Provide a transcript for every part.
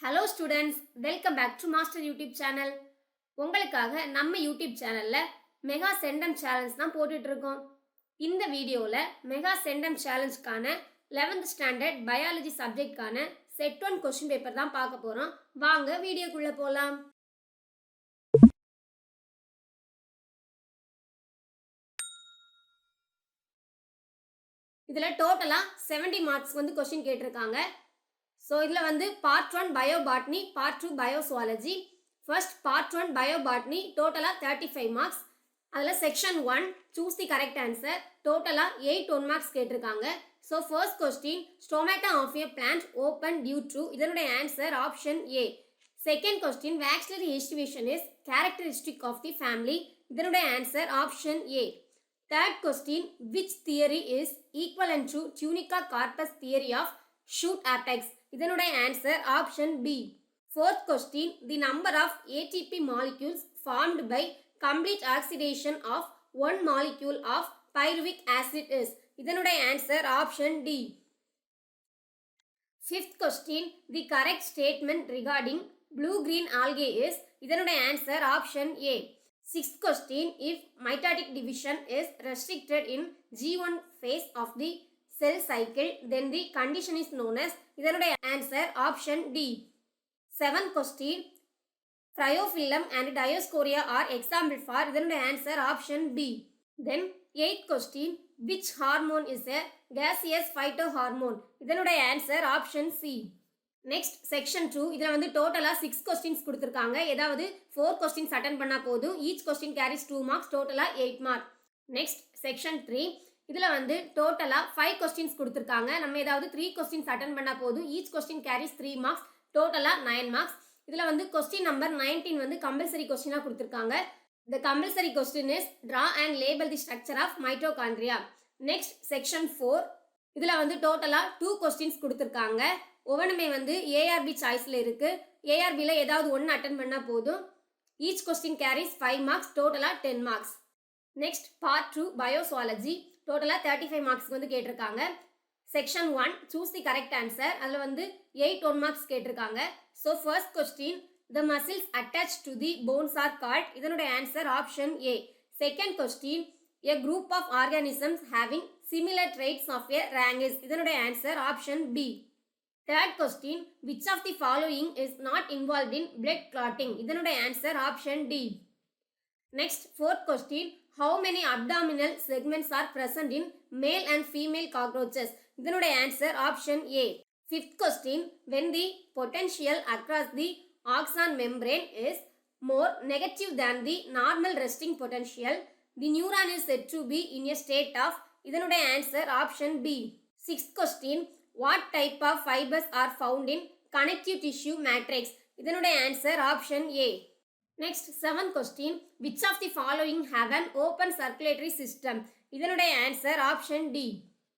Hello students, welcome back to master YouTube channel. உங்களுக்காக நம்ம YouTube சேனலில் மெகா சென்டம் சேலஞ்ச் தான் போட்டுட்டு இருக்கோம். இந்த வீடியோவில் மெகா சென்டம் சேலஞ்சுக்கான 11th ஸ்டாண்டர்ட் பயாலஜி சப்ஜெக்ட்கான செட் 1 கொஸ்டின் பேப்பர் தான் பார்க்க போகிறோம். வாங்க வீடியோக்குள்ளே போகலாம். இதில் டோட்டலாக 70 மார்க்ஸ் கொஸ்டின் கேட்டிருக்காங்க. ஸோ இதில் part 1 bio botany, part 2 bio zoology. First part 1 bio botany டோட்டலாக 35 மார்க்ஸ். அதில் section 1 choose the correct answer டோட்டலாக 8 1 மார்க்ஸ் கேட்டிருக்காங்க. So first question, stomata of a plant open due to, இதனுடைய answer option A. Second question, வேக்சிலரி distribution is characteristic of the family, இதனுடைய answer option A. Third question, which theory is equivalent to tunica corpus theory of shoot apex, இதனுடைய answer option B. fourth question, the number of ATP molecules formed by complete oxidation of one molecule of pyruvic acid is, இதனுடைய answer option D. fifth question, the correct statement regarding blue green algae is, இதனுடைய answer option A. sixth question, if mitotic division is restricted in G1 phase of the cell cycle, then the condition is known as, இதனுடைய answer option D. seventh question, Phyllum and Dioscorea are example for, இதனுடைய answer option B. then eighth question, which hormone is a gaseous phytohormone, இதனுடைய answer option C. Next section 2, இதில் டோட்டலாக 6 questions கொடுத்துருக்காங்க. ஏதாவது 4 questions attend பண்ணால் போதும். Each question carries 2 marks, டோட்டலாக 8 mark. Next section 3, இதில் டோட்டலாக 5 கொஸ்டின்ஸ் கொடுத்துருக்காங்க. நம்ம ஏதாவது 3 கொஸ்டின்ஸ் அட்டன் பண்ணால் போதும். ஈச் கொஸ்டின் கேரிஸ் 3 மார்க்ஸ், டோட்டலாக 9 மார்க்ஸ். இதில் கொஸ்டின் நம்பர் 19 கம்பல்சரி கொஸ்டினாக கொடுத்துருக்காங்க. The compulsory question is draw and label the structure of mitochondria. Next section 4, இதில் டோட்டலாக 2 கொஸ்டின்ஸ் கொடுத்துருக்காங்க. ஒவ்வொன்றுமே ஏஆர்பி சாய்ஸில் இருக்குது. ஏஆர்பியில் ஏதாவது ஒன்று அட்டன் பண்ணால் போதும். ஈச் கொஸ்டின் கேரிஸ் 5 மார்க்ஸ், டோட்டலாக 10 மார்க்ஸ். நெக்ஸ்ட் பார்ட் 2 பயோசுவாலஜி, டோட்டலாக 35 மார்க்ஸ் கேட்டிருக்காங்க. Section 1 choose the correct answer, அதில் 8 1 மார்க்ஸ் கேட்டிருக்காங்க. So first question, the muscles attach to the bones are called, இதனுடைய answer option A. Second question, a group of organisms having similar traits of a ranks, இதனுடைய answer option B. Third question, which of the following is not involve in blood clotting, இதனுடைய answer option D. Next fourth question, how many abdominal segments are present in male and female cockroaches, இதனுடைய answer option A. fifth question, when the potential across the axon membrane is more negative than the normal resting potential, the neuron is said to be in a state of, இதனுடைய answer option B. sixth question, what type of fibers are found in connective tissue matrix, இதனுடைய answer option A. Next, seventh question, which of the following have an open circulatory system, இதனுடைய answer option D.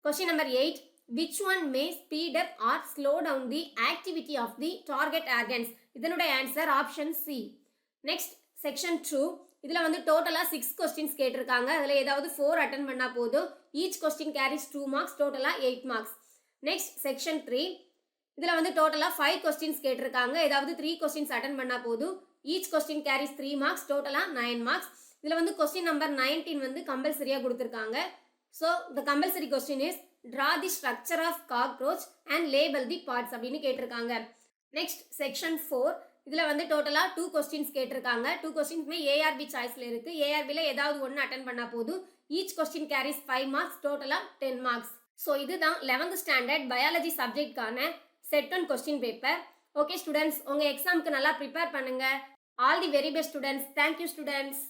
Question number 8, which one may speed up or slow down the activity of the target organs, இதனுடைய answer option C. Next, section 2, இதில் டோட்டலாக 6 questions கேட்டிருக்காங்க. அதில் ஏதாவது 4 attend பண்ணால் போதும். Each question carries 2 marks, டோட்டலாக 8 மார்க்ஸ். நெக்ஸ்ட் செக்ஷன் 3, இதில் டோட்டலாக 5 கொஸ்டின்ஸ் கேட்டிருக்காங்க. ஏதாவது 3 கொஸ்டின்ஸ் அட்டன் பண்ணால் போதும். ஈச் கொஸ்டின் கேரிஸ் 3 மார்க்ஸ், டோட்டலாக 9 மார்க்ஸ். இதில் கொஸ்டின் நம்பர் 19 கம்பல்சரியாக கொடுத்துருக்காங்க. So the compulsory question is draw the structure of cockroach and label the parts அப்படின்னு கேட்டிருக்காங்க. நெக்ஸ்ட் செக்ஷன் 4, இதில் டோட்டலாக 2 கொஸ்டின்ஸ் கேட்டிருக்காங்க. 2 கொஸ்டின்ஸுமே ஏஆர்பி சாய்ஸில் இருக்குது. ஏஆர்பியில் ஏதாவது ஒன்று அட்டன் பண்ணால் போதும். ஈச் கொஸ்டின் கேரிஸ் 5 மார்க்ஸ், டோட்டலாக 10 மார்க்ஸ். ஸோ இதுதான் 11th ஸ்டாண்டர்ட் பயாலஜி சப்ஜெக்ட்கான set 1 question paper. Okay students, உங்கள் எக்ஸாமுக்கு நல்லா ப்ரிப்பேர் பண்ணுங்கள். All the very best students. Thank you students.